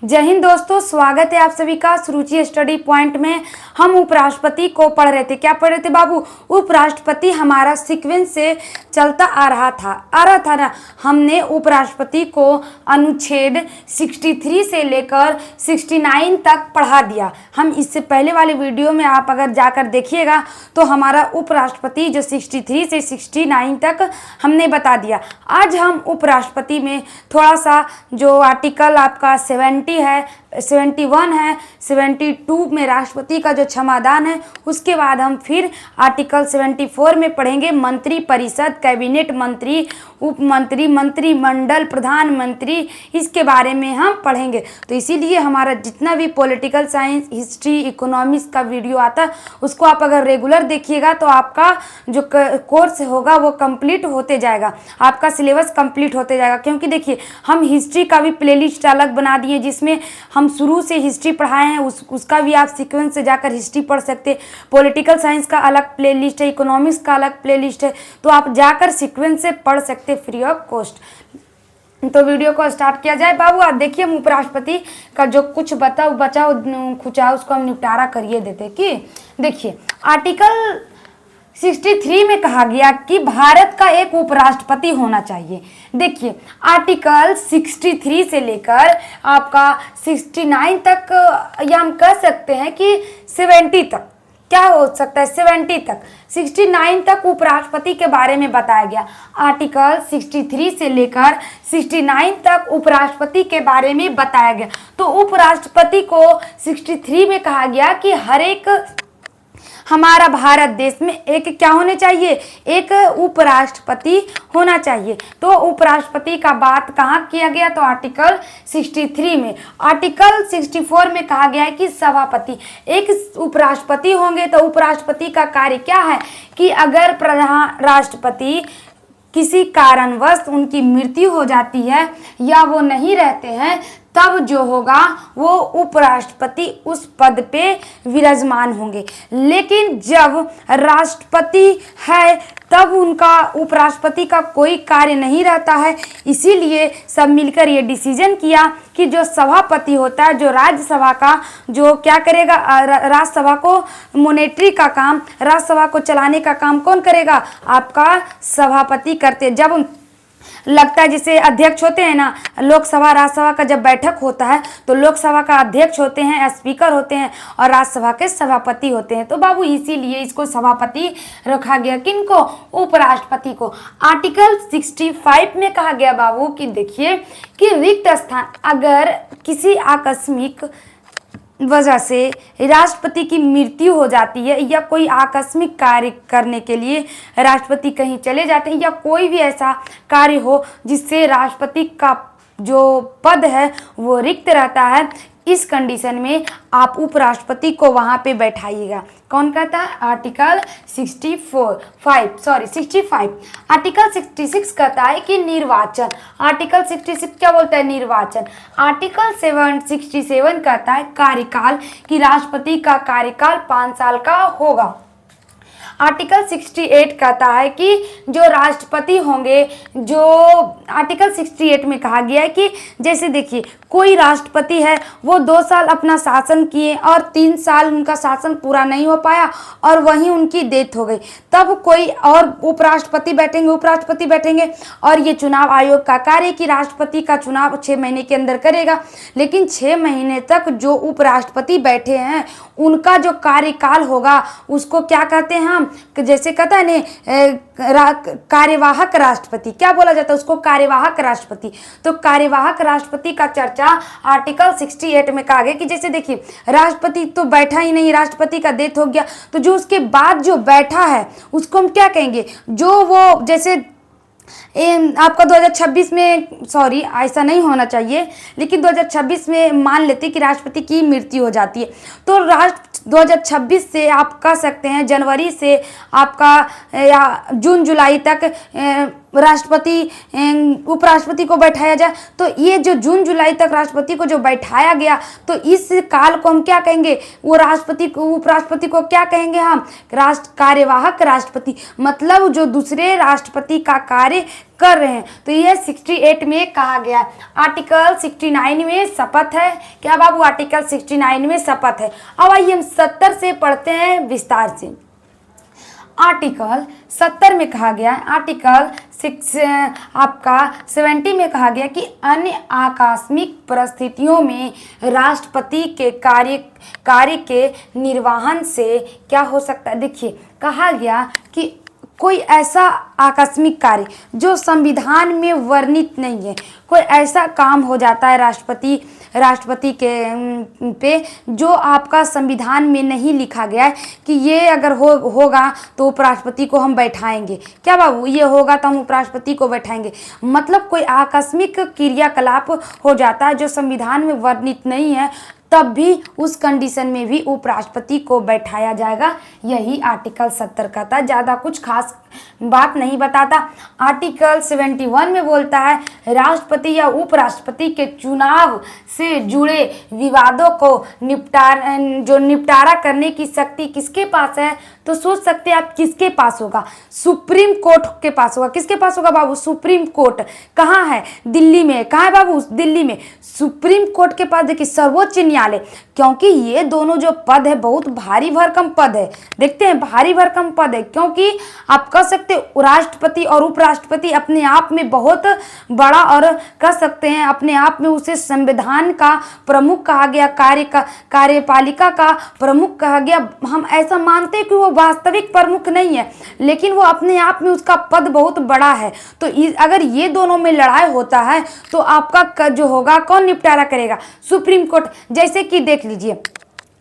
जय हिंद दोस्तों, स्वागत है आप सभी का सुरुचि स्टडी पॉइंट में। हम उपराष्ट्रपति को पढ़ रहे थे। क्या पढ़ रहे थे बाबू? उपराष्ट्रपति हमारा सीक्वेंस से चलता आ रहा था ना। हमने उपराष्ट्रपति को अनुच्छेद 63 से लेकर 69 तक पढ़ा दिया। हम इससे पहले वाले वीडियो में आप अगर जाकर देखिएगा तो हमारा उपराष्ट्रपति जो 63 से 69 तक हमने बता दिया। आज हम उपराष्ट्रपति में थोड़ा सा जो आर्टिकल आपका 71 है, 72 में राष्ट्रपति का जो क्षमादान है, उसके बाद हम फिर आर्टिकल 74 में पढ़ेंगे मंत्री परिषद, कैबिनेट मंत्री, उप मंत्री, मंत्रिमंडल, प्रधानमंत्री, इसके बारे में हम पढ़ेंगे। तो इसीलिए हमारा जितना भी पॉलिटिकल साइंस, हिस्ट्री, इकोनॉमिक्स का वीडियो आता है उसको आप अगर रेगुलर देखिएगा तो आपका जो कोर्स होगा वो कंप्लीट होते जाएगा, आपका सिलेबस कंप्लीट होते जाएगा। क्योंकि देखिए हम हिस्ट्री का भी प्लेलिस्ट अलग बना दिए जिसमें हम शुरू से हिस्ट्री पढ़ाए हैं, उसका भी आप सीक्वेंस से जाकर हिस्ट्री पढ़ सकते। पॉलिटिकल साइंस का अलग प्लेलिस्ट है, इकोनॉमिक्स का अलग प्लेलिस्ट है, तो आप जाकर सीक्वेंस से पढ़ सकते फ्री ऑफ कॉस्ट। तो वीडियो को स्टार्ट किया जाए। बाबू आप देखिए, हम उपराष्ट्रपति का जो कुछ बचा खुचा उसको हम निपटारा करिए देते कि देखिए आर्टिकल 63 में कहा गया कि भारत का एक उपराष्ट्रपति होना चाहिए। देखिए आर्टिकल 63 से लेकर आपका 69 तक, या हम कह सकते हैं कि 70 तक, क्या हो सकता है 70 तक, 69 तक उपराष्ट्रपति के बारे में बताया गया। आर्टिकल 63 से लेकर 69 तक उपराष्ट्रपति के बारे में बताया गया। तो उपराष्ट्रपति को 63 में कहा गया कि हर एक हमारा भारत देश में एक क्या होने चाहिए, एक उपराष्ट्रपति होना चाहिए। तो उपराष्ट्रपति का बात कहाँ किया गया? तो आर्टिकल 63 में। आर्टिकल 64 में कहा गया है कि सभापति, एक उपराष्ट्रपति होंगे। तो उपराष्ट्रपति का कार्य क्या है कि अगर प्रधान राष्ट्रपति किसी कारणवश उनकी मृत्यु हो जाती है या वो नहीं रहते हैं, तब जो होगा वो उपराष्ट्रपति उस पद पे विराजमान होंगे। लेकिन जब राष्ट्रपति है तब उनका उपराष्ट्रपति का कोई कार्य नहीं रहता है। इसीलिए सब मिलकर ये डिसीजन किया कि जो सभापति होता है, जो राज्यसभा का जो क्या करेगा, राज्यसभा को मॉनेटरी का काम, राज्यसभा को चलाने का काम कौन करेगा? आपका सभापति करते। जब लगता है जैसे अध्यक्ष होते हैं ना, लोकसभा राज्यसभा का जब बैठक होता है तो लोकसभा का अध्यक्ष होते हैं, स्पीकर होते हैं, और राज्यसभा के सभापति होते हैं। तो बाबू इसीलिए इसको सभापति रखा गया। किनको? उपराष्ट्रपति को। आर्टिकल 65 में कहा गया बाबू कि देखिए कि रिक्त स्थान, अगर किसी आकस्मिक वजह से राष्ट्रपति की मृत्यु हो जाती है या कोई आकस्मिक कार्य करने के लिए राष्ट्रपति कहीं चले जाते हैं, या कोई भी ऐसा कार्य हो जिससे राष्ट्रपति का जो पद है वो रिक्त रहता है, इस कंडीशन में आप उपराष्ट्रपति को वहां पे बैठाइएगा। कौन कहता है? आर्टिकल 65। आर्टिकल 66 कहता है कि निर्वाचन। आर्टिकल 66 क्या बोलता है? निर्वाचन। आर्टिकल 67 कहता है कार्यकाल, कि राष्ट्रपति का कार्यकाल 5 साल का होगा। आर्टिकल 68 कहता है कि जो राष्ट्रपति होंगे, जो आर्टिकल 68 में कहा गया है कि जैसे देखिए कोई राष्ट्रपति है, वो 2 साल अपना शासन किए और 3 साल उनका शासन पूरा नहीं हो पाया और वहीं उनकी डेथ हो गई, तब कोई और उपराष्ट्रपति बैठेंगे और ये चुनाव आयोग का कार्य कि राष्ट्रपति का चुनाव 6 महीने के अंदर करेगा। लेकिन 6 महीने तक जो उपराष्ट्रपति बैठे हैं उनका जो कार्यकाल होगा उसको क्या कहते हैं हम? जैसे कहता है ने कार्यवाहक राष्ट्रपति, क्या बोला जाता है उसको? कार्यवाहक राष्ट्रपति। तो कार्यवाहक राष्ट्रपति का चर्चा आर्टिकल 68 में कहा गया कि जैसे देखिए राष्ट्रपति तो बैठा ही नहीं, राष्ट्रपति का डेथ हो गया, तो जो उसके बाद जो बैठा है उसको हम क्या कहेंगे? जो वो जैसे आपका 2026 में, सॉरी ऐसा नहीं होना चाहिए, लेकिन 2026 में मान लेते कि राष्ट्रपति की मृत्यु हो जाती है, तो 2026 से आप कह सकते हैं जनवरी से आपका या जून जुलाई तक राष्ट्रपति उपराष्ट्रपति को बैठाया जाए। तो ये जो जून जुलाई तक राष्ट्रपति को जो बैठाया गया, तो इस काल को हम क्या कहेंगे? वो राष्ट्रपति को, उपराष्ट्रपति को क्या कहेंगे हम? कार्यवाहक राष्ट्रपति। मतलब जो दूसरे राष्ट्रपति का कार्य कर रहे हैं। तो यह 68 में कहा गया। आर्टिकल 69 में शपथ है। क्या बाबू? आर्टिकल 69 में शपथ है। अब आइए हम 70 से पढ़ते हैं विस्तार से। आर्टिकल 70 में कहा गया, आर्टिकल 70 में कहा गया कि अन्य आकस्मिक परिस्थितियों में राष्ट्रपति के कार्य के निर्वहन से क्या हो सकता है। देखिए, कहा गया कि कोई ऐसा आकस्मिक कार्य जो संविधान में वर्णित नहीं है, कोई ऐसा काम हो जाता है राष्ट्रपति के पे जो आपका संविधान में नहीं लिखा गया है कि ये अगर होगा तो उपराष्ट्रपति को हम बैठाएंगे। क्या बाबू? ये होगा तो हम उपराष्ट्रपति को बैठाएंगे। मतलब कोई आकस्मिक क्रियाकलाप हो जाता है जो संविधान में वर्णित नहीं है, तब भी उस कंडीशन में भी उपराष्ट्रपति को बैठाया जाएगा। यही आर्टिकल 70 का था, ज़्यादा कुछ खास बात नहीं बताता। आर्टिकल 71 में बोलता है राष्ट्रपति या उपराष्ट्रपति के चुनाव से जुड़े विवादों को निपटारा करने की शक्ति किसके पास है। तो सोच सकते हैं आप किसके पास होगा? सुप्रीम कोर्ट के पास होगा। किसके पास होगा बाबू? Supreme court. कहाँ है? दिल्ली में। कहाँ है बाबू? दिल्ली में। सुप्रीम कोर्ट के पास देखिए सर्वोच्च न्यायालय, क्योंकि ये दोनों जो पद है बहुत भारी भरकम पद है। देखते हैं, भारी भरकम पद है, क्योंकि आप कह सकते हैं राष्ट्रपति और उपराष्ट्रपति अपने आप में बहुत बड़ा, और कह सकते हैं अपने आप में उसे संविधान का प्रमुख कहा गया, कार्यपालिका का प्रमुख कहा गया। हम ऐसा मानते हैं कि वो वास्तविक प्रमुख नहीं है, लेकिन वो अपने आप में उसका पद बहुत बड़ा है। तो अगर ये दोनों में लड़ाई होता है तो आपका जो होगा कौन निपटारा करेगा? Supreme court. जैसे कि देख लीजिए,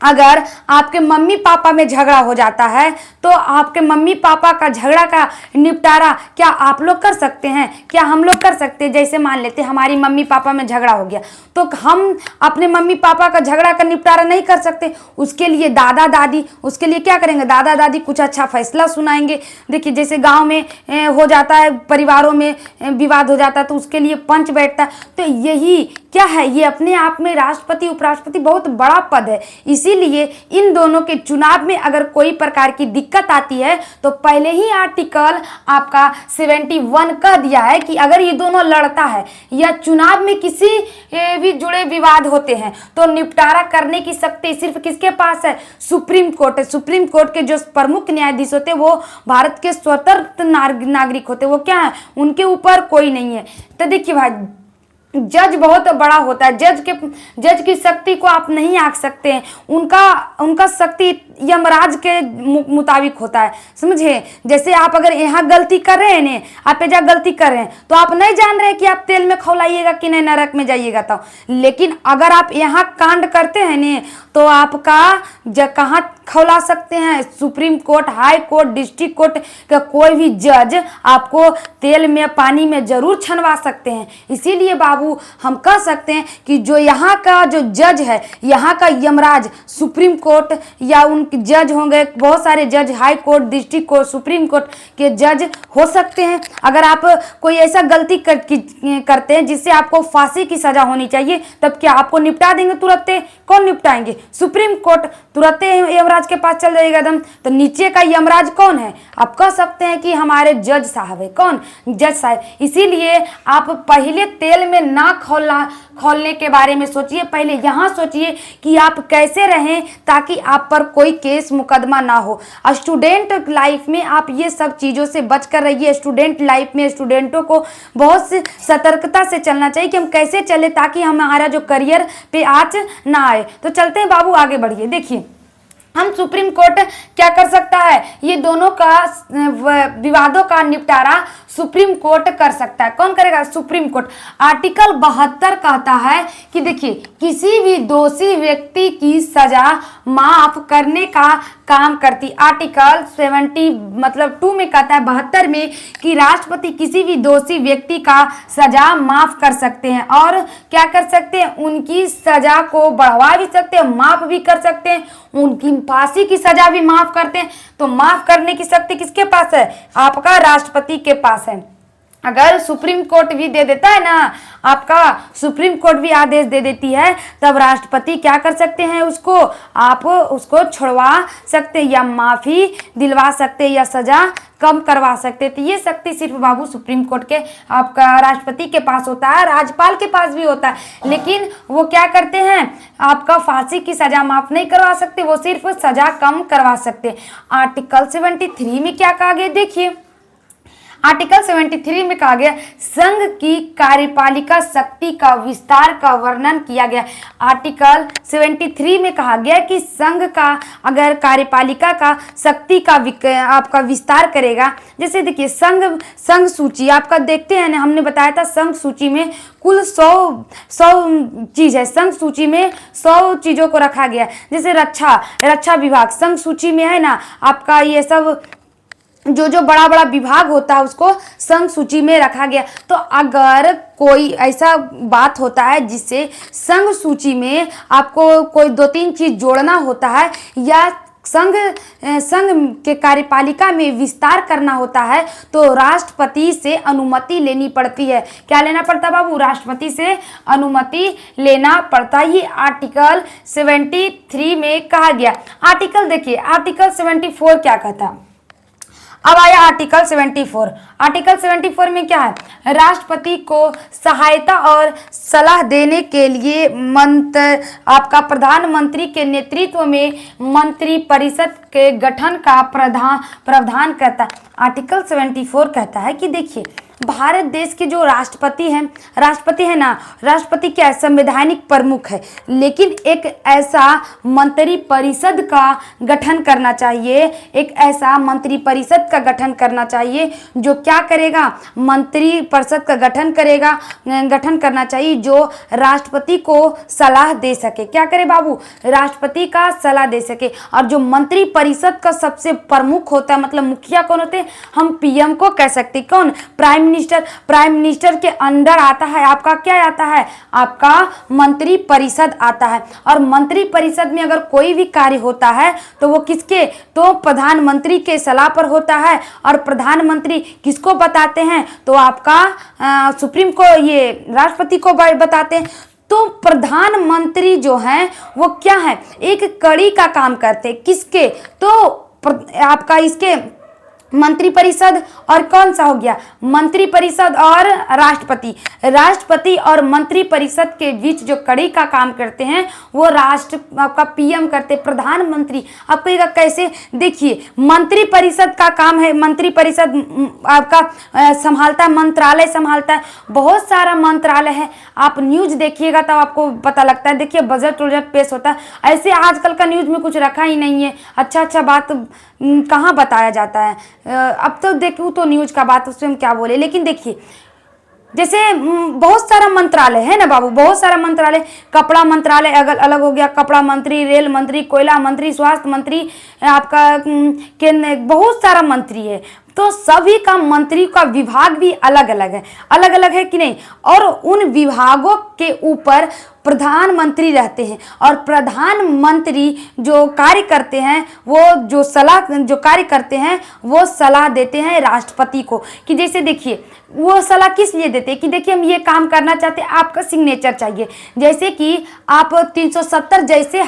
अगर आपके मम्मी पापा में झगड़ा हो जाता है तो आपके मम्मी पापा का झगड़ा का निपटारा क्या आप लोग कर सकते हैं? क्या हम लोग कर सकते हैं? जैसे मान लेते हैं हमारी मम्मी पापा में झगड़ा हो गया, तो हम अपने मम्मी पापा का झगड़ा का निपटारा नहीं कर सकते। उसके लिए दादा दादी, उसके लिए क्या करेंगे? दादा दादी कुछ अच्छा फैसला सुनाएंगे। देखिए, जैसे गाँव में हो जाता है, परिवारों में विवाद हो जाता है, तो उसके लिए पंच बैठता है। तो यही क्या है? ये अपने आप में राष्ट्रपति उपराष्ट्रपति बहुत बड़ा पद है। इसीलिए इन दोनों के चुनाव में अगर कोई प्रकार की दिक्कत आती है तो पहले ही आर्टिकल आपका 71 कह दिया है कि अगर ये दोनों लड़ता है या चुनाव में किसी भी जुड़े विवाद होते हैं तो निपटारा करने की शक्ति सिर्फ किसके पास है? सुप्रीम कोर्ट है। सुप्रीम कोर्ट के जो प्रमुख न्यायाधीश होते हैं वो भारत के स्वतंत्र नागरिक होते हैं। वो क्या है? उनके ऊपर कोई नहीं है। तो देखिए भाई, जज बहुत बड़ा होता है। जज की शक्ति को आप नहीं आंक सकते हैं। उनका शक्ति यमराज के मुताबिक होता है, समझे। जैसे आप अगर यहाँ गलती कर रहे हैं ने, आप एजा गलती कर रहे हैं, तो आप नहीं जान रहे कि आप तेल में खौलाइएगा कि नहीं नरक में जाइएगा। तो लेकिन अगर आप यहाँ कांड करते हैं ने तो आपका कहाँ खौला सकते हैं? Supreme court, high court, district court का कोई भी जज आपको तेल में पानी में जरूर छनवा सकते हैं। इसीलिए बाबू हम कह सकते हैं कि जो यहाँ का जो जज है, यहाँ का यमराज सुप्रीम कोर्ट या उनके जज होंगे, बहुत सारे जज high court, district court, supreme court के जज हो सकते हैं। अगर आप कोई ऐसा गलती करते हैं जिससे आपको फांसी की सजा होनी चाहिए, तब क्या आपको निपटा देंगे तुरंत? कौन निपटाएंगे? Supreme court. तुरंत यमराज के पास चल जाएगा दम। तो नीचे का यमराज कौन है? आप कह सकते हैं कि हमारे जज साहब है। कौन? जज साहब। इसीलिए आप पहले तेल में ना खोलने के बारे में सोचिए, पहले यहाँ सोचिए कि आप कैसे रहें ताकि आप पर कोई केस मुकदमा ना हो। स्टूडेंट लाइफ में आप ये सब चीज़ों से बच कर रहिए। स्टूडेंट लाइफ में स्टूडेंटों को बहुत सी सतर्कता से चलना चाहिए कि हम कैसे चले ताकि हमारा जो करियर पे आँच ना आए। तो चलते हैं बाबू, आगे बढ़िए। देखिए, हम सुप्रीम कोर्ट क्या कर सकता है? ये दोनों का विवादों का निपटारा सुप्रीम कोर्ट कर सकता है। कौन करेगा? Supreme court. आर्टिकल 72 कहता है कि देखिए, किसी भी दोषी व्यक्ति की सजा माफ करने का काम करती। आर्टिकल 2 में कहता है, 72 में, कि राष्ट्रपति किसी भी दोषी व्यक्ति का सजा माफ कर सकते हैं। और क्या कर सकते हैं? उनकी सजा को बढ़वा भी सकते हैं, माफ भी कर सकते हैं, उनकी फांसी की सजा भी माफ करते हैं। तो माफ करने की शक्ति किसके पास है? आपका राष्ट्रपति के पास है। अगर सुप्रीम कोर्ट भी दे देता है ना, आपका सुप्रीम कोर्ट भी आदेश दे देती है, तब राष्ट्रपति क्या कर सकते हैं, उसको आप उसको छुड़वा सकते या माफी दिलवा सकते या सजा कम करवा सकते। तो ये शक्ति सिर्फ बाबू सुप्रीम कोर्ट के आपका राष्ट्रपति के पास होता है, राज्यपाल के पास भी होता है, लेकिन वो क्या करते हैं, आपका फांसी की सजा माफ नहीं करवा सकते, वो सिर्फ सजा कम करवा सकते। आर्टिकल 73 में क्या कहा गया, देखिए आर्टिकल 73 में कहा गया संघ की कार्यपालिका शक्ति का विस्तार का वर्णन किया गया। आर्टिकल 73 में कहा गया कि संघ का अगर कार्यपालिका का शक्ति का आपका विस्तार करेगा, जैसे देखिए संघ सूची आपका देखते हैं ना, हमने बताया था संघ सूची में कुल 100 चीज है, संघ सूची में 100 चीजों को रखा गया। जैसे रक्षा विभाग संघ सूची में है ना, आपका ये सब जो बड़ा बड़ा विभाग होता है उसको संघ सूची में रखा गया। तो अगर कोई ऐसा बात होता है जिससे संघ सूची में आपको कोई 2-3 चीज जोड़ना होता है या संघ के कार्यपालिका में विस्तार करना होता है, तो राष्ट्रपति से अनुमति लेनी पड़ती है। क्या लेना पड़ता बाबू, राष्ट्रपति से अनुमति लेना पड़ता। ये आर्टिकल 73 में कहा गया। आर्टिकल देखिए आर्टिकल 74 क्या कहता है। अब आया आर्टिकल 74। आर्टिकल 74 में क्या है, राष्ट्रपति को सहायता और सलाह देने के लिए आपका प्रधानमंत्री के नेतृत्व में मंत्री परिषद के गठन का प्रावधान करता है। आर्टिकल 74 कहता है कि देखिए भारत देश के जो राष्ट्रपति है ना, राष्ट्रपति क्या है, संवैधानिक प्रमुख है, लेकिन एक ऐसा मंत्री परिषद का गठन करना चाहिए, एक ऐसा मंत्री परिषद का गठन करना चाहिए जो क्या करेगा, मंत्री परिषद का गठन करना चाहिए जो राष्ट्रपति को सलाह दे सके। क्या करे बाबू, राष्ट्रपति का सलाह दे सके। और जो मंत्री परिषद का सबसे प्रमुख होता है, मतलब मुखिया कौन होते हैं, हम पीएम को कह सकते, कौन, प्राइम मिनिस्टर के अंडर आता है आपका क्या आता है, आपका मंत्री परिषद आता है। और मंत्री परिषद में अगर कोई भी कार्य होता है तो वो किसके, तो प्रधानमंत्री के सलाह पर होता है। और प्रधानमंत्री किसको बताते हैं, तो आपका सुप्रीम को, ये राष्ट्रपति को बताते हैं। तो प्रधानमंत्री जो हैं वो क्या है, एक कड़ी का काम करते, किसके, तो आपका इसके मंत्री परिषद और कौन सा हो गया, मंत्री परिषद और राष्ट्रपति और मंत्री परिषद के बीच जो कड़ी का काम करते हैं वो आपका पीएम करते, प्रधानमंत्री। आप कहेगा कैसे, देखिए मंत्री परिषद का काम है, मंत्री परिषद आपका संभालता है, मंत्रालय संभालता है, बहुत सारा मंत्रालय है। आप न्यूज देखिएगा तब आपको पता लगता है। देखिए बजट पेश होता है, ऐसे आजकल का न्यूज में कुछ रखा ही नहीं है, अच्छा बात कहाँ बताया जाता है। अब तो देखूँ तो न्यूज का बात उसमें हम क्या बोले, लेकिन देखिए जैसे बहुत सारा मंत्रालय है ना बाबू, बहुत सारा मंत्रालय, कपड़ा मंत्रालय अलग हो गया, कपड़ा मंत्री, रेल मंत्री, कोयला मंत्री, स्वास्थ्य मंत्री, आपका केंद्र, बहुत सारा मंत्री है। तो सभी का मंत्री का विभाग भी अलग अलग है कि नहीं। और उन विभागों के ऊपर प्रधानमंत्री रहते हैं और प्रधानमंत्री जो कार्य करते हैं वो जो कार्य करते हैं वो सलाह देते हैं राष्ट्रपति को। कि जैसे देखिए वो सलाह किस लिए देते हैं कि देखिए हम ये काम करना चाहते हैं, आपका सिग्नेचर चाहिए। जैसे कि आप 370 जैसे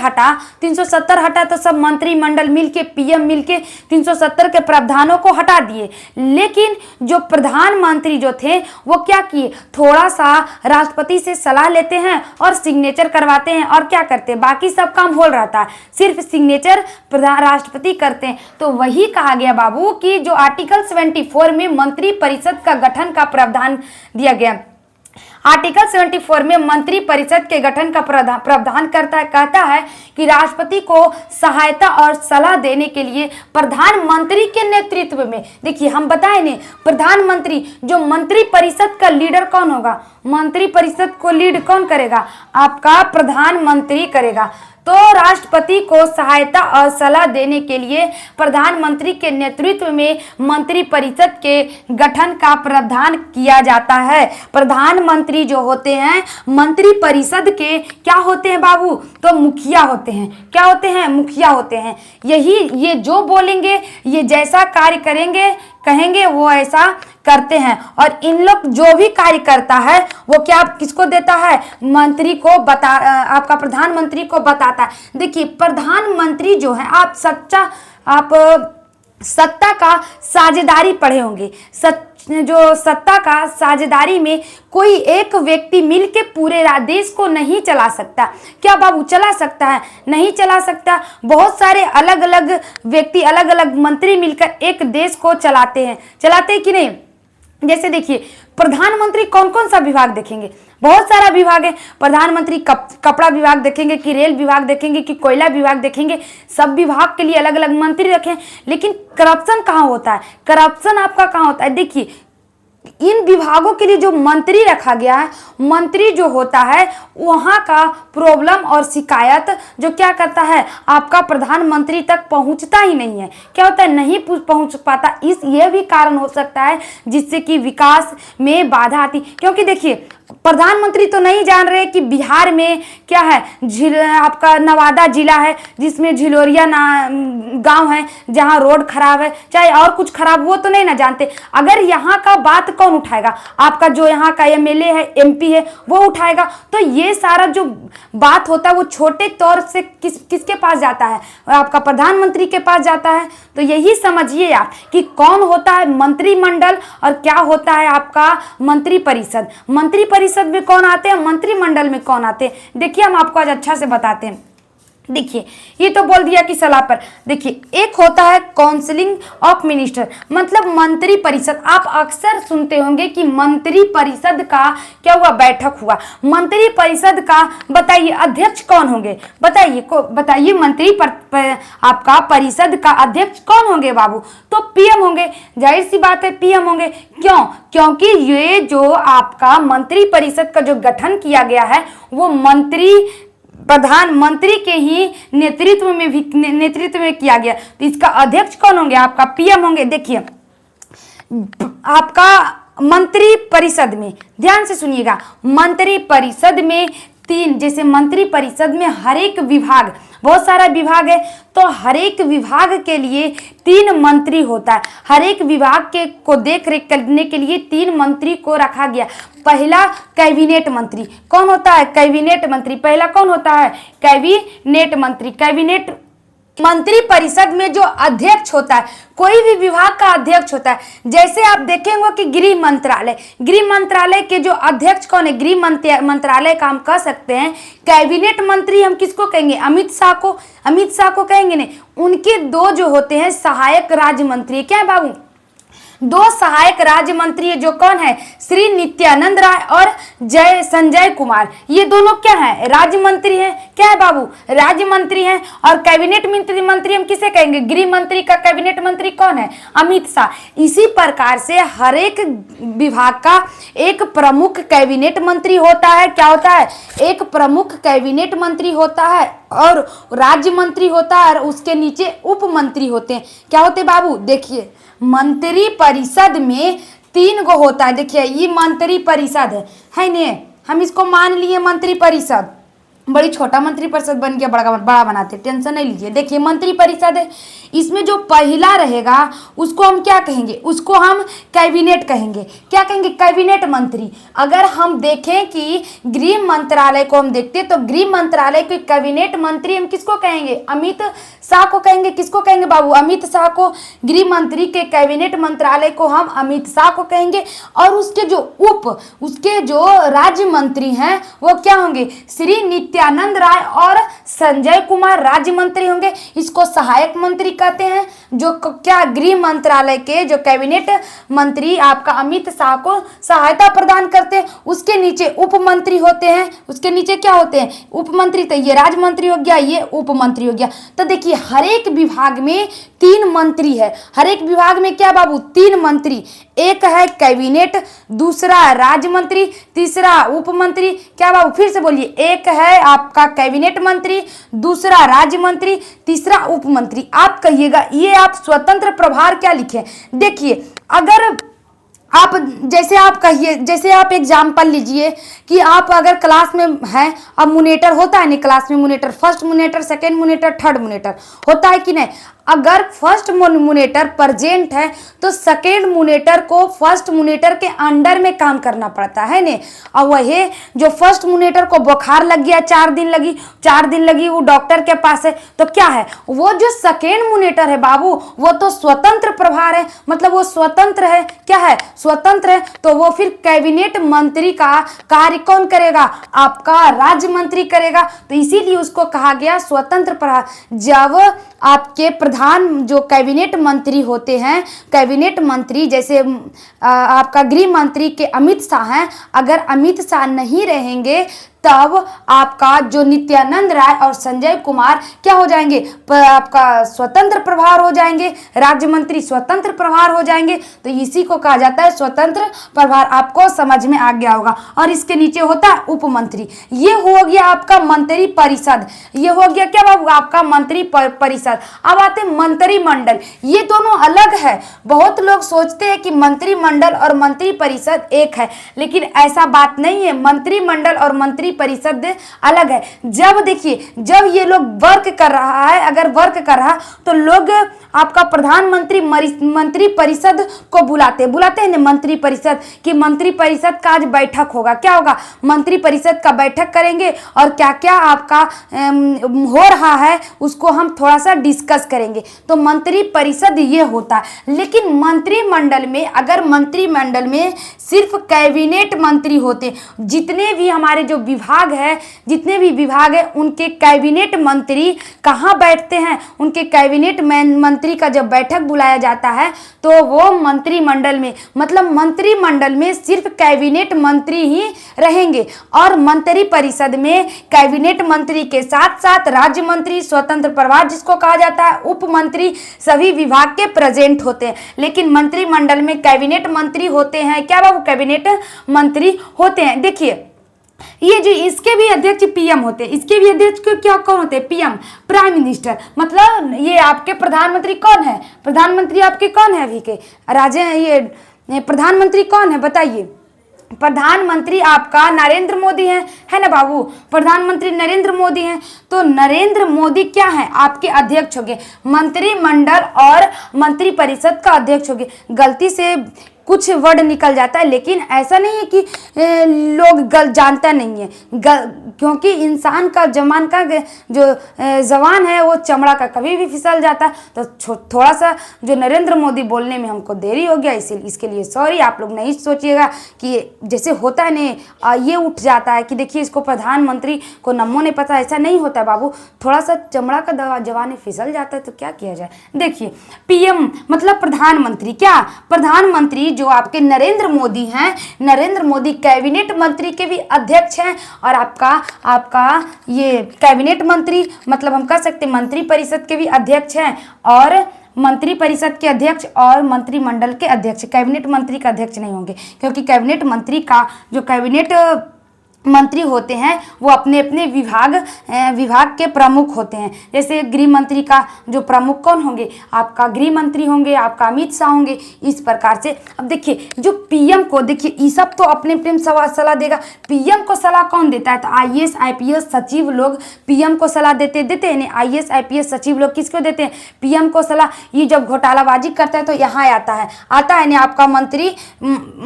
370 हटा तो सब मंत्रिमंडल मिलके, पीएम मिलके 370 के प्रावधानों को हटा दिए, लेकिन जो प्रधानमंत्री जो थे वो क्या किए, थोड़ा सा राष्ट्रपति से सलाह लेते हैं और सिग्नेचर करवाते हैं और क्या करते हैं, बाकी सब काम हो रहता है, सिर्फ सिग्नेचर राष्ट्रपति करते हैं। तो वही कहा गया बाबू कि जो आर्टिकल 74 में मंत्री परिषद का गठन का प्रावधान दिया गया। आर्टिकल 74 में मंत्री परिषद के गठन का प्रावधान कहता है कि राष्ट्रपति को सहायता और सलाह देने के लिए प्रधानमंत्री के नेतृत्व में, देखिए हम बताए नहीं, प्रधानमंत्री, जो मंत्री परिषद का लीडर कौन होगा, मंत्री परिषद को लीड कौन करेगा, आपका प्रधानमंत्री करेगा। तो राष्ट्रपति को सहायता और सलाह देने के लिए प्रधानमंत्री के नेतृत्व में मंत्री परिषद के गठन का प्रावधान किया जाता है। प्रधानमंत्री जो होते हैं मंत्री परिषद के क्या होते हैं बाबू, तो मुखिया होते हैं। क्या होते हैं, मुखिया होते हैं। ये जो बोलेंगे, ये जैसा कार्य करेंगे, कहेंगे वो ऐसा करते हैं। और इन लोग जो भी कार्य करता है वो क्या किसको देता है, मंत्री को आपका प्रधानमंत्री को बताता है। देखिए प्रधानमंत्री जो है, आप सत्ता का साझेदारी पढ़े होंगे। जो सत्ता का साझेदारी में कोई एक व्यक्ति मिलके पूरे देश को नहीं चला सकता। क्या बाबू चला सकता है? नहीं चला सकता। बहुत सारे अलग अलग व्यक्ति, अलग अलग मंत्री मिलकर एक देश को चलाते हैं कि नहीं। जैसे देखिए प्रधानमंत्री कौन कौन सा विभाग देखेंगे, बहुत सारा विभाग है। प्रधानमंत्री कपड़ा विभाग देखेंगे कि रेल विभाग देखेंगे कि कोयला विभाग देखेंगे, सब विभाग के लिए अलग अलग मंत्री रखें। लेकिन करप्शन कहाँ होता है, करप्शन आपका कहाँ होता है? देखिए इन विभागों के लिए जो मंत्री रखा गया है, मंत्री जो होता है वहाँ का प्रॉब्लम और शिकायत जो क्या करता है, आपका प्रधानमंत्री तक पहुँचता ही नहीं है। क्या होता है, नहीं पहुँच पाता। यह भी कारण हो सकता है जिससे कि विकास में बाधा आती। क्योंकि देखिए प्रधानमंत्री तो नहीं जान रहे कि बिहार में क्या है, आपका नवादा जिला है जिसमें झिलोरिया गांव है जहां रोड खराब है, चाहे और कुछ खराब, वो तो नहीं ना जानते। अगर यहाँ का बात कौन उठाएगा, आपका जो यहाँ का एमएलए है, एमपी है, वो उठाएगा। तो ये सारा जो बात होता है वो छोटे तौर से किसके पास जाता है, आपका प्रधानमंत्री के पास जाता है। तो यही समझिए आप कि कौन होता है मंत्रिमंडल और क्या होता है आपका मंत्रिपरिषद। मंत्रिपरिषद में कौन आते हैं, मंत्रिमंडल में कौन आते हैं, देखिए हम आपको आज अच्छा से बताते हैं। देखिए ये तो बोल दिया कि सलाह पर। देखिए एक होता है काउंसिलिंग ऑफ मिनिस्टर, मतलब मंत्री परिषद। आप अक्सर सुनते होंगे कि मंत्री परिषद का क्या हुआ, बैठक हुआ। मंत्री परिषद का बताइए अध्यक्ष कौन होंगे, बताइए मंत्री आपका परिषद का अध्यक्ष कौन होंगे बाबू, तो पीएम होंगे। जाहिर सी बात है पीएम होंगे। क्यों? क्योंकि ये जो आपका मंत्री परिषद का जो गठन किया गया है वो प्रधानमंत्री के ही नेतृत्व में किया गया। तो इसका अध्यक्ष कौन होंगे, आपका पीएम होंगे। देखिए आपका मंत्री परिषद में ध्यान से सुनिएगा, मंत्री परिषद में जैसे मंत्री परिषद में हर एक विभाग, बहुत सारा विभाग है, तो हर एक विभाग के लिए 3 मंत्री होता है। हर एक विभाग को देख रेख करने के लिए 3 मंत्री को रखा गया। पहला कैबिनेट मंत्री कौन होता है, कैबिनेट मंत्री। पहला कौन होता है, कैबिनेट मंत्री। कैबिनेट मंत्री परिषद में जो अध्यक्ष होता है, कोई भी विभाग का अध्यक्ष होता है। जैसे आप देखेंगे कि गृह मंत्रालय के जो अध्यक्ष कौन है, गृह मंत्रालय का हम कह सकते हैं कैबिनेट मंत्री। हम किसको कहेंगे, अमित शाह को कहेंगे। नहीं, उनके 2 जो होते हैं सहायक राज्य मंत्री। क्या है बाबू, 2 सहायक राज्य मंत्री जो कौन है, श्री नित्यानंद राय और संजय कुमार। ये दोनों क्या है, राज्य मंत्री हैं। क्या है बाबू, राज्य मंत्री हैं। और कैबिनेट मंत्री हम किसे कहेंगे, गृह मंत्री का कैबिनेट मंत्री कौन है, अमित शाह। इसी प्रकार से हर एक विभाग का एक प्रमुख कैबिनेट मंत्री होता है। क्या होता है, एक प्रमुख कैबिनेट मंत्री होता है और राज्य मंत्री होता है और उसके नीचे उप मंत्री होते हैं। क्या होते बाबू, देखिए मंत्री परिषद में 3 गो होता है। देखिए ये मंत्री परिषद है नहीं, हम इसको मान लिए मंत्री परिषद। बड़ी छोटा मंत्री परिषद बन गया, बड़ा बनाते, टेंशन नहीं लीजिए। देखिए मंत्री परिषद है, इसमें जो पहला रहेगा उसको हम क्या कहेंगे, उसको हम कैबिनेट कहेंगे। क्या कहेंगे, कैबिनेट मंत्री। अगर हम देखें कि गृह मंत्रालय को हम देखते तो गृह मंत्रालय के कैबिनेट मंत्री हम किसको कहेंगे, अमित शाह को कहेंगे। किसको कहेंगे बाबू, अमित शाह को। गृह मंत्री के कैबिनेट मंत्रालय को हम अमित शाह को कहेंगे। और उसके जो राज्य मंत्री हैं वो क्या होंगे, श्री नित्यानंद राय और संजय कुमार राज्य मंत्री होंगे। इसको सहायक मंत्री कहते हैं। जो क्या, गृह मंत्रालय के जो कैबिनेट मंत्री आपका अमित शाह को सहायता प्रदान करते हैं। उसके नीचे उप मंत्री होते हैं। उसके नीचे क्या होते हैं, उप मंत्री। तो ये राज्य मंत्री हो गया, ये उप मंत्री हो गया। तो देखिए हर एक विभाग में 3 मंत्री है। हर एक विभाग में क्या बाबू, 3 मंत्री। एक है कैबिनेट, दूसरा राज्य मंत्री, तीसरा उप मंत्री। क्या बाबू, फिर से बोलिए, एक है आपका कैबिनेट मंत्री, दूसरा राज्य मंत्री, तीसरा उप मंत्री। आप कहिएगा ये आप स्वतंत्र प्रभार क्या लिखे। देखिए अगर आप जैसे आप एग्जाम्पल लीजिए कि आप अगर क्लास में हैं, अब मोनिटर होता है नहीं क्लास में, monitor, first monitor, second monitor, third monitor होता है कि नहीं। अगर फर्स्ट मोनेटर प्रेजेंट है तो सेकेंड मोनेटर को फर्स्ट मोनेटर के अंडर में काम करना पड़ता है ने। और वही जो फर्स्ट मोनेटर को बुखार लग गया, 4 दिन लगी वो डॉक्टर के पास है, तो क्या है, वो जो सेकेंड मोनेटर है बाबू वो तो स्वतंत्र प्रभार है, मतलब वो स्वतंत्र है, क्या है, स्वतंत्र है। तो वो फिर कैबिनेट मंत्री का कार्य कौन करेगा, आपका राज्य मंत्री करेगा। तो इसीलिए उसको कहा गया स्वतंत्र प्रभार। जब आपके प्रधान जो कैबिनेट मंत्री होते हैं, कैबिनेट मंत्री जैसे आपका गृह मंत्री के अमित शाह हैं, अगर अमित शाह नहीं रहेंगे तब आपका जो नित्यानंद राय और संजय कुमार क्या हो जाएंगे, आपका स्वतंत्र प्रभार हो जाएंगे, राज्य मंत्री स्वतंत्र प्रभार हो जाएंगे। तो इसी को कहा जाता है स्वतंत्र प्रभार। आपको समझ में आ गया होगा। और इसके नीचे होता है उप मंत्री। ये हो गया आपका मंत्री परिषद, ये हो गया क्या बाबू, आपका मंत्री परिषद। अब आते हैं मंत्रिमंडल। ये दोनों अलग है। बहुत लोग सोचते हैं कि मंत्रिमंडल और मंत्री परिषद एक है, लेकिन ऐसा बात नहीं है। मंत्रिमंडल और मंत्री परिषद अलग है। जब देखिए, जब ये लोग वर्क कर रहा है, अगर वर्क कर रहा तो लोग आपका प्रधानमंत्री मंत्री परिषद को बुलाते हैं ना, मंत्री परिषद की, मंत्री परिषद का आज बैठक होगा। क्या होगा, मंत्री परिषद का बैठक करेंगे और क्या क्या आपका हो रहा है उसको हम थोड़ा सा डिस्कस करेंगे। तो मंत्री परिषद ये होता है। लेकिन मंत्रिमंडल में, अगर मंत्रिमंडल में सिर्फ कैबिनेट मंत्री होते, जितने भी हमारे जो विभाग है, जितने भी विभाग है उनके कैबिनेट मंत्री कहाँ बैठते हैं, उनके कैबिनेट मंत्री का जब बैठक बुलाया जाता है तो वो मंत्रिमंडल में, मतलब मंत्रिमंडल में सिर्फ कैबिनेट मंत्री ही रहेंगे। और मंत्री परिषद में कैबिनेट मंत्री के साथ साथ राज्य मंत्री, स्वतंत्र प्रभार जिसको कहा जाता है, उप मंत्री, सभी विभाग के प्रेजेंट होते हैं। लेकिन मंत्रिमंडल में कैबिनेट मंत्री होते हैं, क्या बाबू, कैबिनेट मंत्री होते हैं। देखिए, ये जो इसके भी अध्यक्ष पीएम होते हैं, इसके भी अध्यक्ष क्या कौन होते हैं, पीएम, प्राइम मिनिस्टर। मतलब ये आपके प्रधानमंत्री कौन है, प्रधानमंत्री आपके कौन है अभी के ये प्रधानमंत्री कौन है बताइए। प्रधानमंत्री आपका नरेंद्र मोदी है ना बाबू, प्रधानमंत्री नरेंद्र मोदी हैं। तो नरेंद्र मोदी क्या है, आपके अध्यक्ष होंगे, मंत्रिमंडल और मंत्री परिषद का अध्यक्ष होंगे। गलती से कुछ वर्ड निकल जाता है, लेकिन ऐसा नहीं है कि लोग जानता नहीं है, क्योंकि इंसान का जमान का जो जवान है वो चमड़ा का कभी भी फिसल जाता है। तो थोड़ा सा जो नरेंद्र मोदी बोलने में हमको देरी हो गया, इसीलिए इसके लिए सॉरी। आप लोग नहीं सोचिएगा कि जैसे होता है नहीं, ये उठ जाता है कि देखिए इसको प्रधानमंत्री को नमो नहीं पता, ऐसा नहीं होता है बाबू। थोड़ा सा चमड़ा का जवान फिसल जाता है तो क्या किया जाए। देखिए, पीएम मतलब प्रधानमंत्री, क्या प्रधानमंत्री जो आपके नरेंद्र मोदी हैं, नरेंद्र मोदी कैबिनेट मंत्री के भी अध्यक्ष हैं। और आपका ये कैबिनेट मंत्री मतलब हम कह सकते हैं मंत्री परिषद के भी अध्यक्ष हैं, और मंत्री परिषद के अध्यक्ष और मंत्रिमंडल के अध्यक्ष, कैबिनेट मंत्री का अध्यक्ष नहीं होंगे, क्योंकि कैबिनेट मंत्री का जो कैबिनेट मंत्री होते हैं वो अपने अपने विभाग के प्रमुख होते हैं। जैसे गृह मंत्री का जो प्रमुख कौन होंगे, आपका गृह मंत्री होंगे, आपका अमित शाह होंगे, इस प्रकार से। अब देखिए, जो पीएम को देखिए, ये सब तो अपने अपने सलाह देगा। पीएम को सलाह कौन देता है, तो आईएएस आईपीएस सचिव लोग पीएम को सलाह देते हैं। आईएएस आईपीएस सचिव लोग किसको देते हैं, पीएम को सलाह। ये जब घोटालाबाजी करता है तो यहाँ आता है ना आपका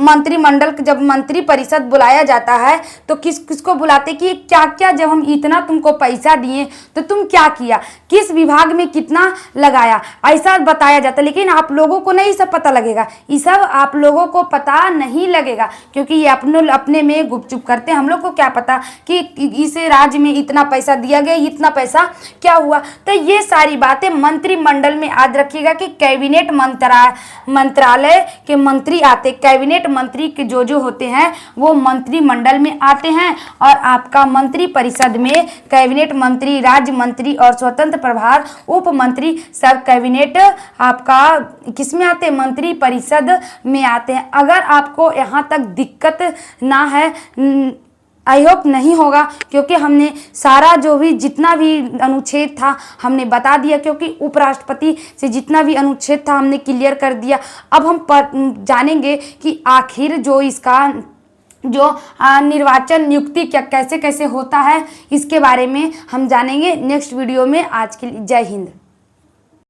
मंत्रिमंडल, जब मंत्री परिषद बुलाया जाता है तो किसको बुलाते कि क्या क्या, जब हम इतना तुमको पैसा दिए तो तुम क्या किया, किस विभाग में कितना लगाया, ऐसा बताया जाता है। लेकिन आप लोगों को नहीं सब पता लगेगा, ये सब आप लोगों को पता नहीं लगेगा, क्योंकि ये अपने में गुपचुप करते हैं। हम लोग को क्या पता कि इस राज्य में इतना पैसा दिया गया, इतना पैसा क्या हुआ। तो ये सारी बातें मंत्रिमंडल में याद रखिएगा कि कैबिनेट मंत्रालय के मंत्री आते, कैबिनेट मंत्री के जो होते हैं वो मंत्रिमंडल में आते हैं। और आपका मंत्री परिषद में कैबिनेट मंत्री, राज्य मंत्री और स्वतंत्र प्रभार, उप मंत्री सब कैबिनेट आपका किस में आते हैं, मंत्री परिषद में आते हैं। अगर आपको यहाँ तक दिक्कत ना है, आई होप नहीं होगा, क्योंकि हमने सारा जो भी जितना भी अनुच्छेद था हमने बता दिया, क्योंकि उपराष्ट्रपति से जितना भी अनुच्छेद था हमने क्लियर कर दिया। अब हम जानेंगे कि आखिर जो इसका जो निर्वाचन नियुक्ति क्या कैसे कैसे होता है, इसके बारे में हम जानेंगे नेक्स्ट वीडियो में। आज के लिए जय हिंद।